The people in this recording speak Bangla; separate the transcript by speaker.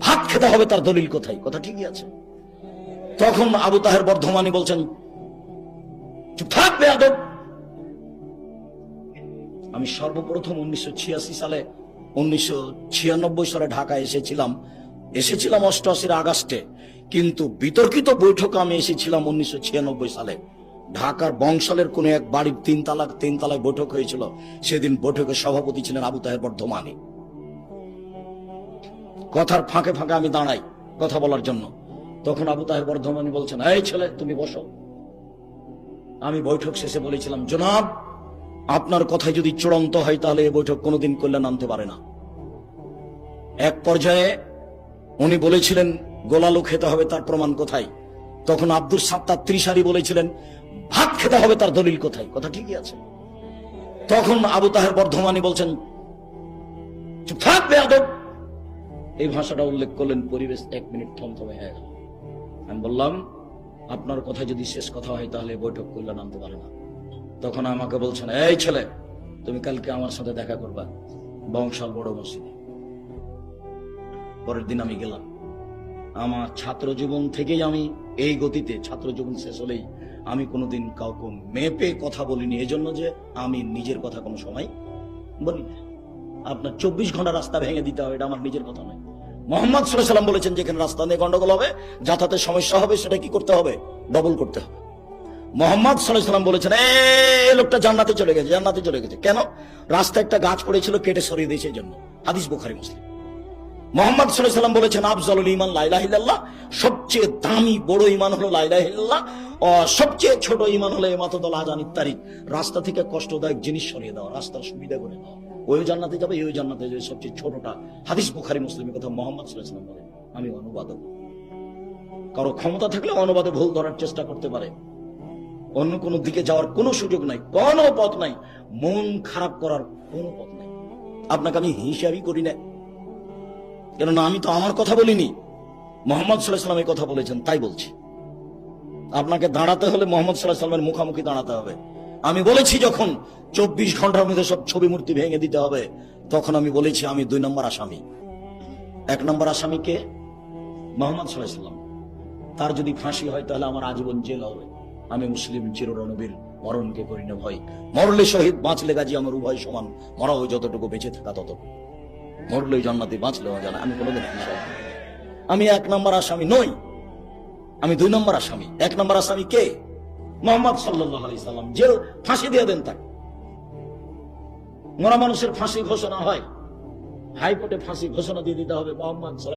Speaker 1: ভাত খেতে হবে তার দলিল কোথায়? কথা ঠিকই আছে। তখন আবু তাহের বর্ধমানী বলছেন, চুপ থাক বেয়াদব। আমি সর্বপ্রথম 1986 সালে 1996 সালে ঢাকা এসেছিলাম 88 আগস্টে, কিন্তু বিতর্কিত বৈঠকে আমি এসেছিলাম 1996 সালে। ঢাকার বংশালের কোন এক বাড়ির তিনতলায় বৈঠক হয়েছিল। সেদিন বৈঠকের সভাপতি ছিলেন আবু তাহের বর্ধমানী। কথার ফাঁকে ফাঁকে আমি দাঁড়াই কথা বলার জন্য। তখন আবু তাহের বর্ধমানী বলছেন, এই ছেলে তুমি বসো। আমি বৈঠক শেষে বলেছিলাম, জনাব আপনার কথায় যদি চূড়ান্ত হয় তাহলে এই বৈঠক কোনোদিন কল্যাণ আনতে পারে না। এক পর্যায়ে উনি বলেছিলেন গোলালু খেতে হবে, তার প্রমাণ কোথায়? তখন আব্দুল সাত্তার ত্রিশারি বলেছিলেন, ভাত খেতে হবে তার দলিল কোথায়? কথা ঠিকই আছে। তখন আবু তাহের বর্ধমানী বলছেন, চুপ থাক বেয়াদব। এই ভাষাটা উল্লেখ করলেন। পরিবেশ 1 মিনিট থমথমে হয়ে গেল। আমি বললাম, আপনার কথা যদি শেষ কথা হয় তাহলে বৈঠক কল্যাণ আনতে পারে না। তখন আমাকে বলছেন, এই ছেলে তুমি কালকে আমার সাথে দেখা করবা বংশাল বড় মসজিদে। পরের দিন আমি গেলাম। আমার ছাত্র জীবন থেকেই আমি এই গতিতে, ছাত্র জীবন শেষ হলেই আমি কোনোদিন কাউকে মেপে কথা বলিনি, এজন্য যে আমি নিজের কথা কোনো সময় বলি না। আপনার 24 ঘন্টা রাস্তা ভেঙে দিতে হবে, এটা আমার নিজের কথা নয়। মোহাম্মদ সাল্লাল্লাহু আলাইহি ওয়াসাল্লাম বলেছেন, যেখানে রাস্তা নিয়ে গন্ডগোল হবে, যাতায়াতের সমস্যা হবে, সেটা কি করতে হবে? ডবল করতে হবে। মোহাম্মদ সাল্লাল্লাহু আলাইহি ওয়াসাল্লাম বলেছেন, এই লোকটা জান্নাতে চলে গেছে, জান্নাতে চলে গেছে। কেন? রাস্তায় একটা গাছ পড়েছিল, কেটে সরিয়ে দিয়েছে এই জন্য। হাদিস বুখারী মুসলিম। মোহাম্মদ সাল্লাল্লাহু আলাইহি ওয়াসাল্লাম বলেছেন, আফজালুল ঈমান লা ইলাহা ইল্লাল্লাহ, সবচেয়ে দামি বড় ঈমান হলো লা ইলাহা ইল্লাল্লাহ, সবচেয়ে ছোট ঈমান হলো ইমাতাতুল আযান ইত্তারিক, রাস্তা থেকে কষ্টদায়ক জিনিস সরিয়ে দেওয়া, রাস্তার সুবিধা করে দেওয়া। ওই জান্নাতে যাবে, এই জান্নাতে যাবে, সবচেয়ে ছোটটা। হাদিস বুখারী মুসলিমের কথা মোহাম্মদ সাল্লাল্লাহু আলাইহি ওয়াসাল্লাম বলেন। আমি অনুবাদক, কারো ক্ষমতা থাকলে অনুবাদে ভুল ধরার চেষ্টা করতে পারে। অন্য কোনো দিকে যাওয়ার কোনো সুযোগ নাই, কোনো পথ নাই, মন খারাপ করার কোনো পথ নাই। আপনাকে আমি হিসাবই করি না, কেননা আমি তো আমার কথা বলিনি, মোহাম্মদ সাল্লাল্লাহু আলাইহি ওয়াসাল্লাম এই কথা বলেছেন, তাই বলছি। আপনাকে দাঁড়াতে হলে মোহাম্মদ সাল্লাল্লাহু আলাইহি ওয়াসাল্লামের মুখামুখি দাঁড়াতে হবে। আমি বলেছি যখন 24 ঘন্টার মধ্যে সব ছবি মূর্তি ভেঙে দিতে হবে, তখন আমি বলেছি আমি 2 নম্বর আসামি। 1 নম্বর আসামি কে? মোহাম্মদ সাল্লাল্লাহু আলাইহি ওয়াসাল্লাম। তার যদি ফাঁসি হয় তাহলে আমার আজীবন জেল হবে। আমি মুসলিম চিররণবীর, মরণকে করি না ভয়। মরলে শহীদ, বাঁচলে গাজী, আমার উভয় সমান। মরা হয় যতটুকু, বেঁচে থাকা ততটুকু। মরলেই জান্নাতি, বাঁচলেও জানা। আমি কোনোদিন আমি 1 নম্বর আসামি নই, আমি 2 নম্বর আসামি। 1 নম্বর আসামি কে? মুহাম্মদ সাল্লাল্লাহু আলাইহি সাল্লাম। জেল, ফাঁসি দিয়ে দেন তাকে। মরা মানুষের ফাঁসি ঘোষণা হয়, হাইকোর্টে ফাঁসি ঘোষণা দিয়ে দিতে হবে। মুহাম্মদ